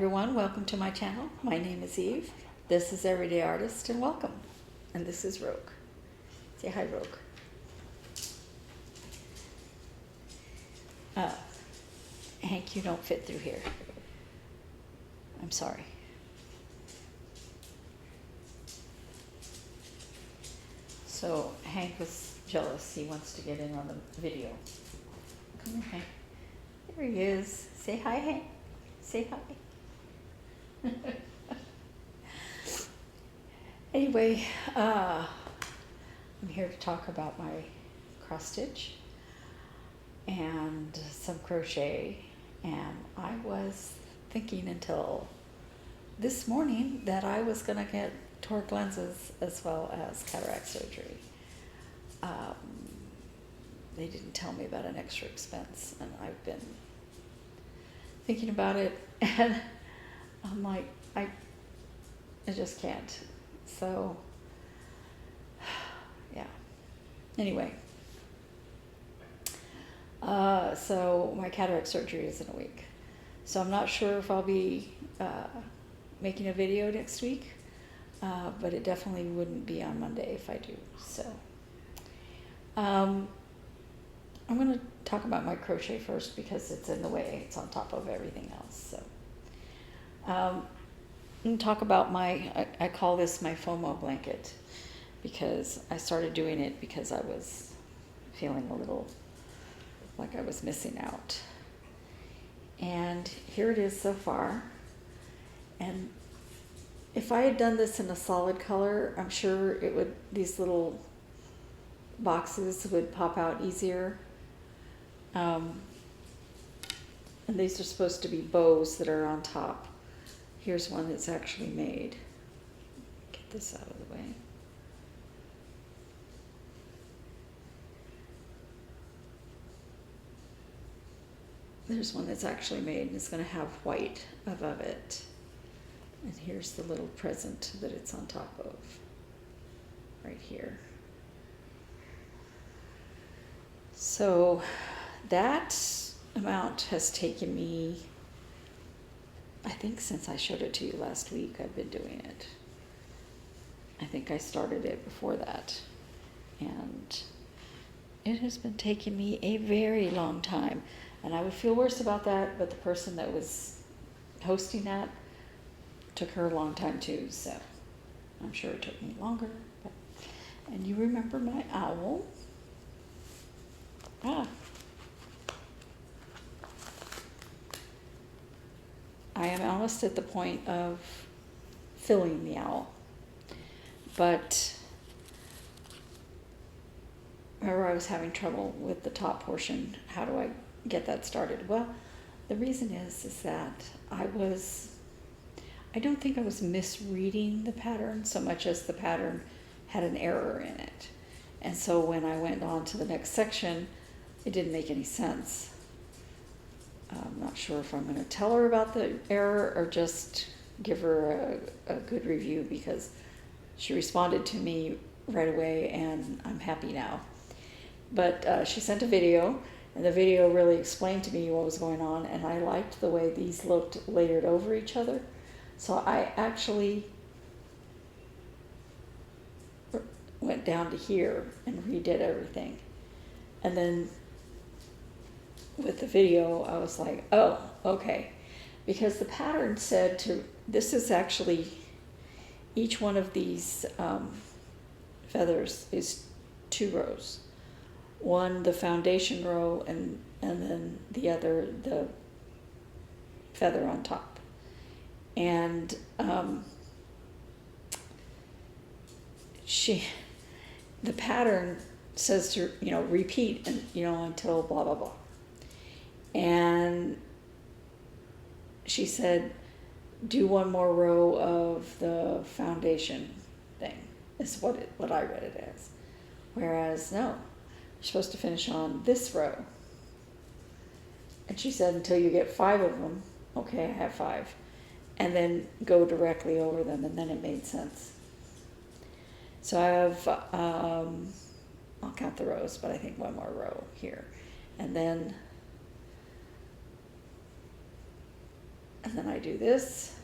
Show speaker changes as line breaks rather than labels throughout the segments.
everyone, welcome to my channel. My name is Eve. This is Everyday Artist and welcome. And this is Rogue. Say hi, Rogue. Hank, you don't fit through here. I'm sorry. So Hank was jealous. He wants to get in on the video. Come here, Hank. There he is. Say hi, Hank. Say hi. Anyway, I'm here to talk about my cross stitch and some crochet, and I was thinking until this morning that I was going to get toric lenses as well as cataract surgery. They didn't tell me about an extra expense, and I've been thinking about it, and I'm like, I just can't. So, yeah. Anyway, so my cataract surgery is in a week. So I'm not sure if I'll be making a video next week, but it definitely wouldn't be on Monday if I do. So, I'm going to talk about my crochet first because it's in the way. It's on top of everything else. So, I'm going to talk about I call this my FOMO blanket, because I started doing it because I was feeling a little like I was missing out. And here it is so far. And if I had done this in a solid color, I'm sure these little boxes would pop out easier. And these are supposed to be bows that are on top. Here's one that's actually made. Get this out of the way. There's one that's actually made, and it's going to have white above it. And here's the little present that it's on top of, right here. So that amount has taken me, I think since I showed it to you last week, I've been doing it. I think I started it before that. And it has been taking me a very long time. And I would feel worse about that, but the person that was hosting that took her a long time too. So I'm sure it took me longer. But, and you remember my owl? I am almost at the point of filling the owl, but remember I was having trouble with the top portion. How do I get that started? Well, the reason is that I don't think I was misreading the pattern so much as the pattern had an error in it. And so when I went on to the next section, it didn't make any sense. I'm not sure if I'm going to tell her about the error or just give her a good review, because she responded to me right away and I'm happy now. But she sent a video, and the video really explained to me what was going on, and I liked the way these looked layered over each other. So I actually went down to here and redid everything. And then with the video, I was like, oh, okay. Because the pattern said this is actually, each one of these feathers is 2 rows. One, the foundation row, and then the other, the feather on top. And the pattern says to, repeat and, until blah, blah, blah. And she said, do one more row of the foundation thing, is what I read it as. Whereas, no, you're supposed to finish on this row. And she said, until you get 5 of them. Okay, I have 5. And then go directly over them, and then it made sense. So I have, I'll count the rows, but I think 1 more row here. And then And then I do this.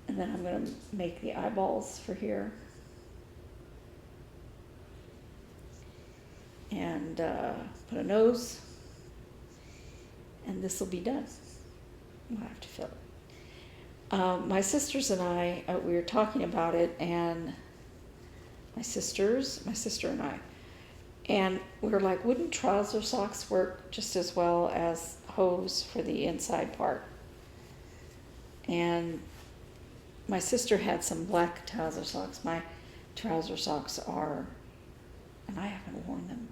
And then I'm going to make the eyeballs for here. And put a nose. And this will be done. I'll have to fill it. My sisters and I, we were talking about it, and my sister and I, and we were like, wouldn't trouser socks work just as well as hose for the inside part? And my sister had some black trouser socks. My trouser socks are, and I haven't worn them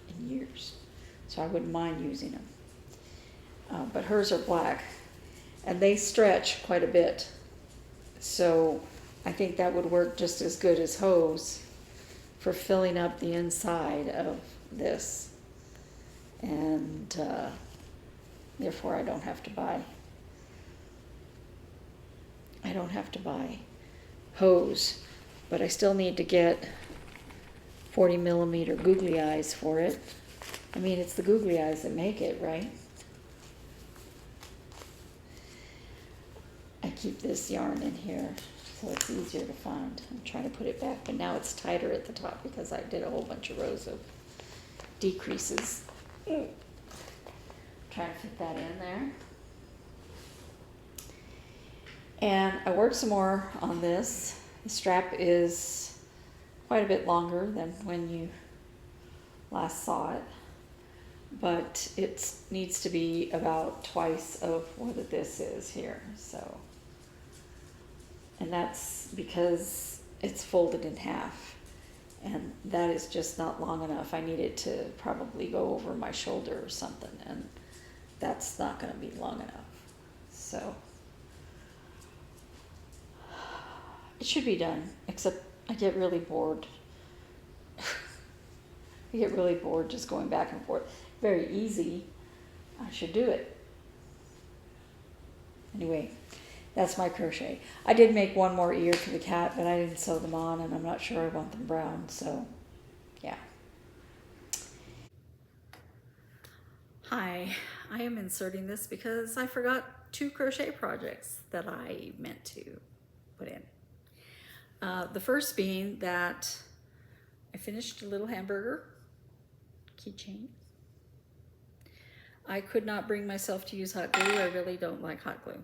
in years, so I wouldn't mind using them. But hers are black, and they stretch quite a bit. So I think that would work just as good as hose for filling up the inside of this. And therefore I don't have to buy hose, but I still need to get 40 millimeter googly eyes for it. I mean, it's the googly eyes that make it, right? I keep this yarn in here so it's easier to find. I'm trying to put it back, but now it's tighter at the top because I did a whole bunch of rows of decreases. Trying to fit that in there. And I worked some more on this. The strap is quite a bit longer than when you last saw it, but it needs to be about twice of what this is here. So, and that's because it's folded in half, and that is just not long enough. I need it to probably go over my shoulder or something, and that's not going to be long enough. So it should be done, except I get really bored. I get really bored just going back and forth. Very easy. I should do it. Anyway, that's my crochet. I did make one more ear for the cat, but I didn't sew them on, and I'm not sure I want them brown, so yeah. Hi, I am inserting this because I forgot 2 crochet projects that I meant to put in. The first being that I finished a little hamburger keychain. I could not bring myself to use hot glue. I really don't like hot glue.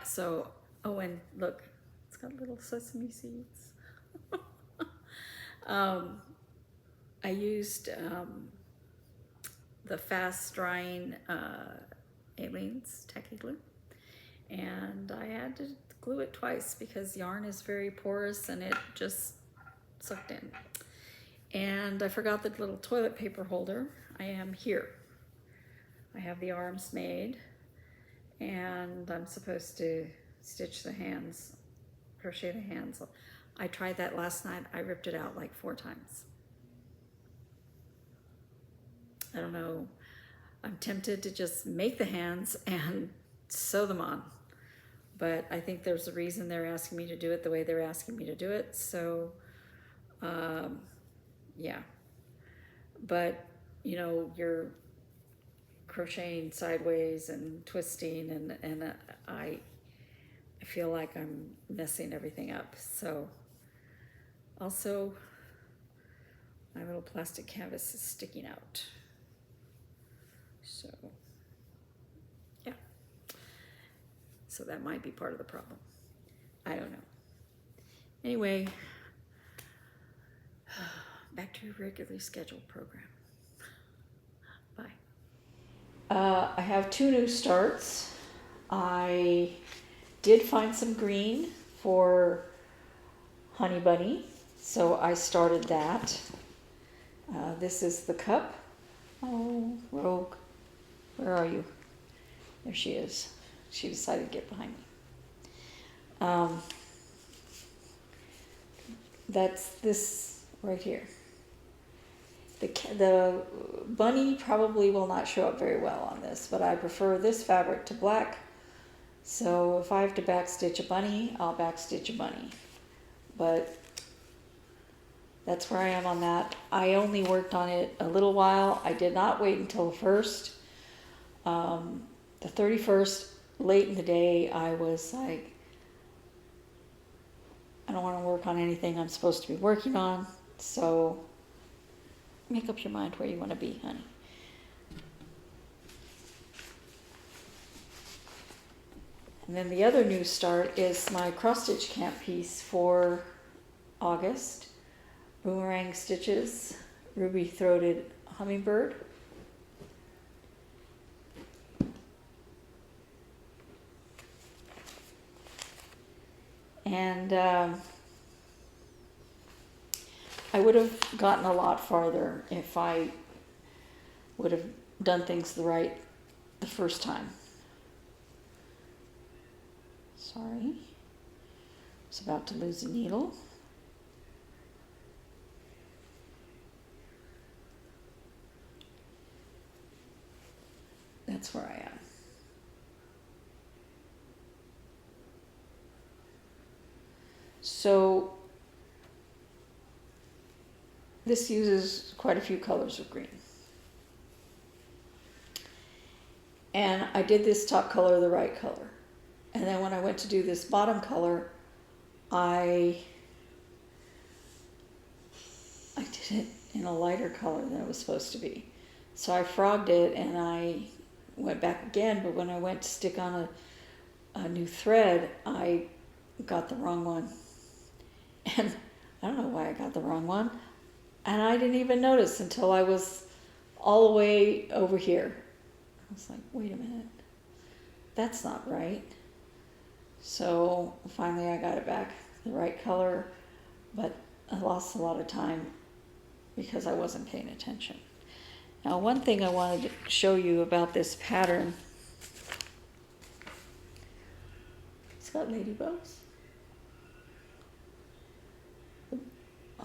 So, oh, and look, it's got little sesame seeds. I used the fast drying Aleene's tacky glue, and I had to glue it twice because yarn is very porous and it just sucked in. And I forgot the little toilet paper holder. I am here. I have the arms made, and I'm supposed to stitch the hands, crochet the hands. I tried that last night. I ripped it out like 4 times. I don't know. I'm tempted to just make the hands and sew them on. But I think there's a reason they're asking me to do it the way they're asking me to do it. So, yeah. But, you know, you're crocheting sideways and twisting, and I feel like I'm messing everything up. So, also, my little plastic canvas is sticking out. So, yeah. So that might be part of the problem. I don't know. Anyway, back to your regularly scheduled program. Bye. I have 2 new starts. I did find some green for Honey Bunny, so I started that. This is the cup. Oh, Rogue, where are you? There she is. She decided to get behind me. That's this right here. The bunny probably will not show up very well on this, but I prefer this fabric to black. So if I have to backstitch a bunny, I'll backstitch a bunny. But that's where I am on that. I only worked on it a little while. I did not wait until the first. The 31st, late in the day, I was like, I don't want to work on anything I'm supposed to be working on, so make up your mind where you want to be, honey. And then the other new start is my CrossstitchCamp piece for August. Boomerang stitches, ruby-throated hummingbird. And I would have gotten a lot farther if I would have done things the first time. Sorry, I was about to lose a needle. That's where I am. So this uses quite a few colors of green. And I did this top color the right color. And then when I went to do this bottom color, I did it in a lighter color than it was supposed to be. So I frogged it and I went back again, but when I went to stick on a new thread, I got the wrong one. And I don't know why I got the wrong one. And I didn't even notice until I was all the way over here. I was like, wait a minute, that's not right. So finally I got it back the right color, but I lost a lot of time because I wasn't paying attention. Now, one thing I wanted to show you about this pattern, it's got ladybugs.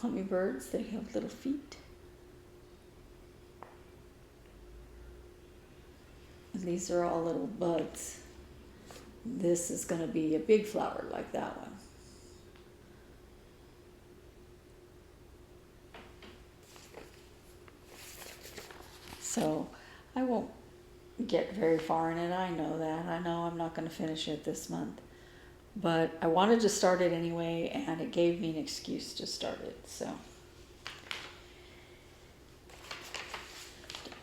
Hummingbirds, they have little feet. And these are all little buds. This is going to be a big flower like that one. So I won't get very far in it. I know that. I know I'm not going to finish it this month. But I wanted to start it anyway, and it gave me an excuse to start it. So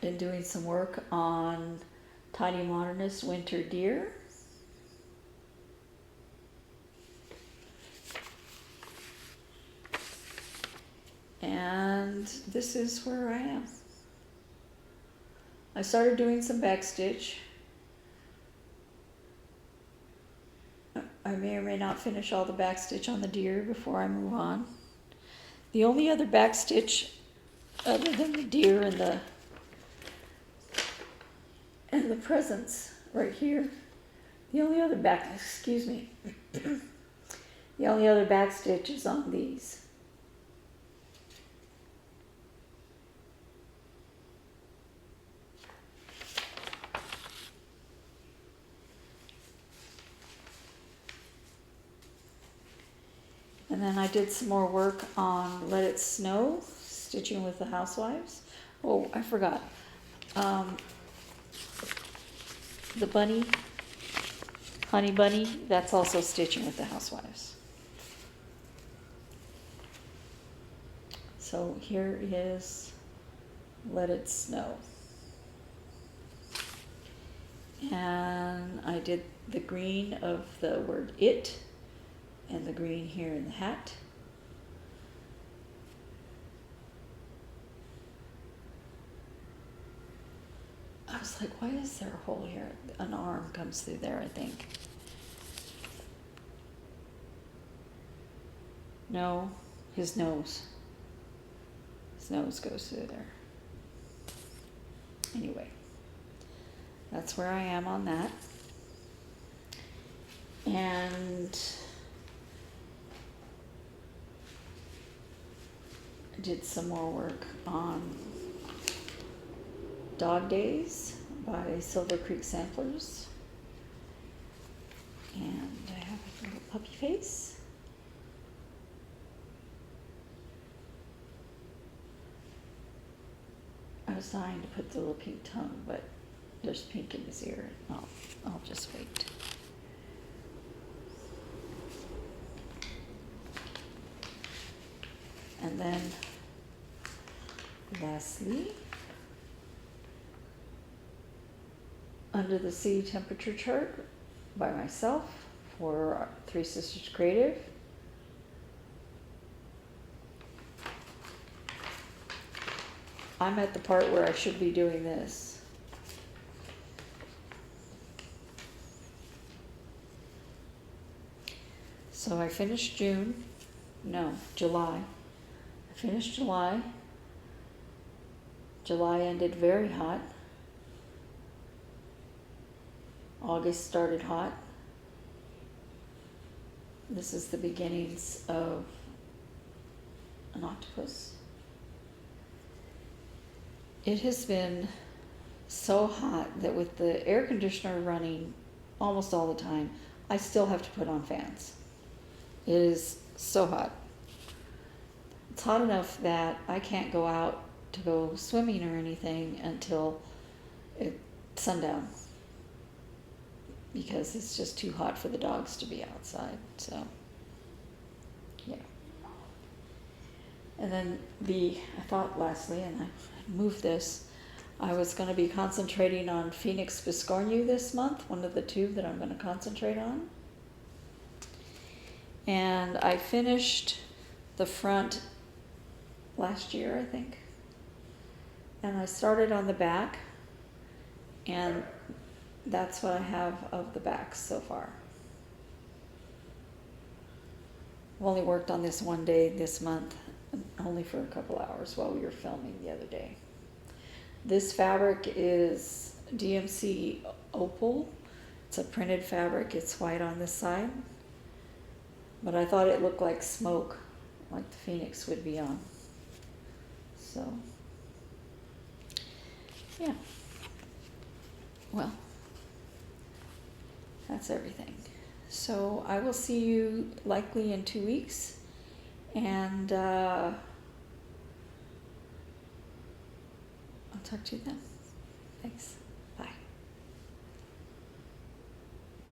been doing some work on Tinymodernist Winter Deer. And this is where I am. I started doing some backstitch. I may or may not finish all the backstitch on the deer before I move on. The only other backstitch other than the deer and the presents right here, the only other the only other backstitch is on these. And then I did some more work on Let It Snow, stitching with the Housewives. Oh, I forgot. The bunny, honey bunny, that's also stitching with the Housewives. So here is Let It Snow. And I did the green of the word it, and the green here in the hat. I was like, why is there a hole here? An arm comes through there, I think. No, his nose. His nose goes through there. Anyway, that's where I am on that. And I did some more work on Dog Days by Silver Creek Samplers. And I have a little puppy face. I was dying to put the little pink tongue, but there's pink in his ear. I'll just wait. And then lastly, under the sea temperature chart by myself for Three Sisters Creative. I'm at the part where I should be doing this. So I finished July. I finished July. July ended very hot. August started hot. This is the beginnings of an octopus. It has been so hot that with the air conditioner running almost all the time, I still have to put on fans. It is so hot. It's hot enough that I can't go out to go swimming or anything until sundown, because it's just too hot for the dogs to be outside. So, yeah. And then I thought lastly, and I moved this, I was going to be concentrating on Phoenix Biscornu this month, one of the two that I'm going to concentrate on. And I finished the front last year, I think. And I started on the back, and that's what I have of the backs so far. I've only worked on this one day this month, only for a couple hours while we were filming the other day. This fabric is DMC Opal. It's a printed fabric. It's white on this side. But I thought it looked like smoke, like the Phoenix would be on. So, yeah. Well, that's everything. So I will see you likely in 2 weeks. And I'll talk to you then. Thanks.